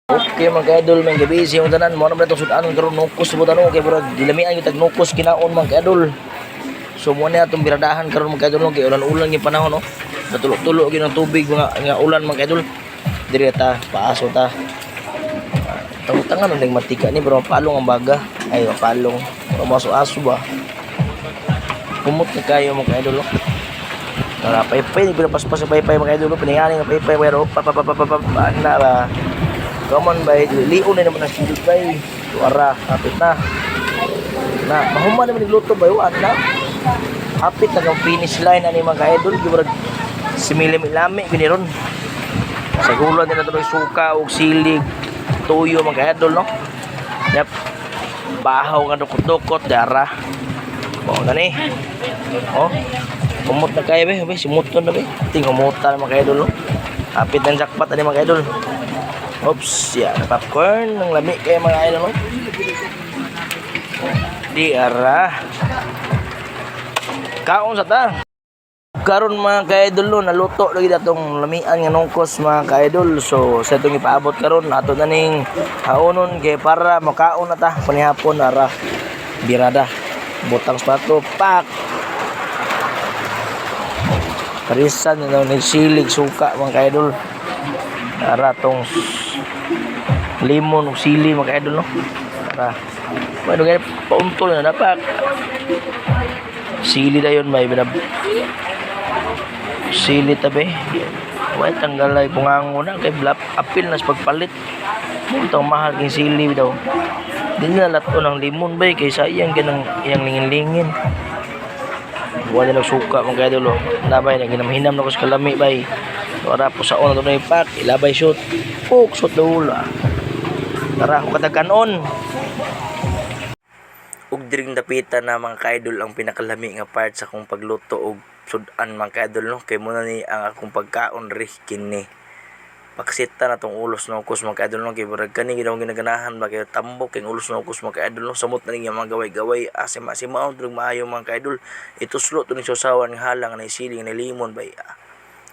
Okay mga idol, may gabi siya tanan mo naman itong sudan karon nukos mo tanong kay bro dilamian yung tag nukos kinaon mga idol. So mo na itong biradahan karon mga idol kay ulan-ulan yung panahon no. Natulo-tulo gyud ng tubig nga ulan mga idol. Diri ta paaso ta. Tangan ning matika ni bro palong ang baga. Ay palong. Maso-aso ba. Kumot na kayo mga idol. Paypay ni paspas sa paypay mga idol piningani nga paypay pero na ba. Come on bay, lion na naman ang silid bay. Suara, kapit na. Mahuman naman nagluto bay, wala na. Kapit na ang finish line ani mga idol, gibrad similim-ilami giniron. Sa gulan din na ito suka o silig, tuyo mga idol no. Yep. Bahaw nga dukot-dukot, dara. O gani. Oh. Kumot na kayo bay, simuton na bay. Ting umutan mga idol no. Kapit ng jackpot ani mga idol. Oops, ya, popcorn ng lami kayo mga idol no. Di arah. Kaon sa ta. Karon mga ka-idol no, naluto lagi datong lamian nga nungkos mga ka-idol. So sa itong ipaabot karon ato na ning haonon kay para makaon na ta panihapon ara. Birada. Butang sapato pak. Karisan na nagsilig suka mga ka-idol. Ara tong limon ug sili mga idol no. Para bueno gani pauntol na dapat. Sili dayon may binab. Sili tabi. Way tanggal ay pungango na kay blap apil na sa pagpalit. Muntang mahal king sili daw. Di na lato ng limon bay kay sayang ganang iyang lingin-lingin. Wala na suka mga idol no. Nabay na ginamhinam na ko sa kalami bay. Para po sa una doon ipak, ilabay shoot. Puk, shoot daw la. Tara, ako kataganon. Ug diring dapitan na mga ka-idol ang pinakalami nga part sa akong pagluto og sudan mga ka-idol no. Kay muna ni ang akong pagkaon ri kini. Paksita na tong ulos ng ukos mga ka-idol no. Kay barag kani ginaw ginaganahan ba kay tambok kay ulos ng ukos mga ka-idol no. Samot na ning mga gaway-gaway asim-asimaw drug maayo mga ka-idol. Ituslo to ni sasawan nga halang na siling na limon bay.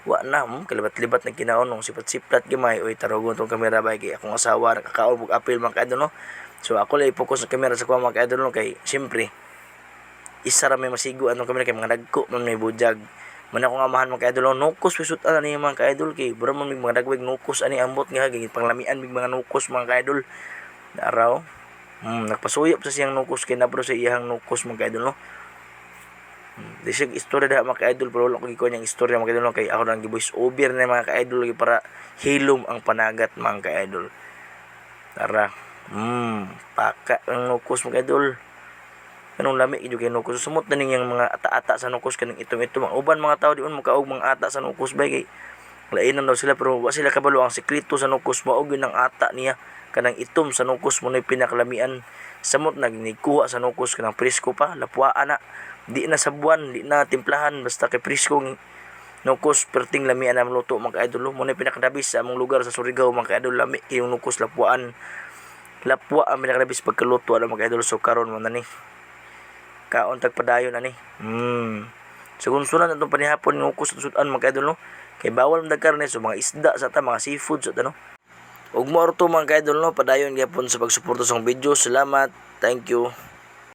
Wa na kalibat-libat na kinaon nung sipat-siplat gamay oy tarugon tong kamera bay kay akong asawa nakakaon og apil mga ka-idol no. So ako lay focus sa kamera sa kuha mga ka-idol no kay siyempre isa ra may masigo atong kamera kay mga dagko man may bujag man ako nga amahan mga ka-idol no nukos pisut ani mga ka-idol kay bro man mga dagwig nukos ani ambot nga gid panglamian mig mga nukos mga ka-idol daraw nagpasuyop sa siyang nukos kay nabro sa iyang nukos mga ka-idol no. Di siya istorya da mga ka-idol pero wala ko gikuha niyang istorya mga ka-idol kay ako nang gi-voice over na mga ka-idol para hilom ang panagat mga ka-idol. Tara. Paka ang nukos mga ka-idol. Kanong lami gid kay nukos sumot na ning mga ata-ata sa nukos kaning itom-itom ang uban mga tao diun makaog mga ata sa nukos bay kay lainan daw sila pero wa sila kabalo ang sekreto sa nukos mao gyud ang ata niya kanang itom sa nukos mo na pinakalamian samot nagkuha sa nukos kanang presko pa lapuaan na. Di na sabuan, di na timplahan basta kay priskong nukos perting lamian na luto mga ka-idol mo na pinakadabis sa among lugar sa Surigao mga ka-idol lami yung nukos lapuan ang pinakadabis pagkaluto ano mga ka-idol so karon mo na ni kaon tagpadayon na ni so kung sunod itong panihapon nukos at sudan mga ka-idol no kay bawal ang dagkarne so mga isda sa ta mga seafood sa ta no ug mo to mga ka-idol no padayon gyapon sa pagsuporta sa video salamat thank you.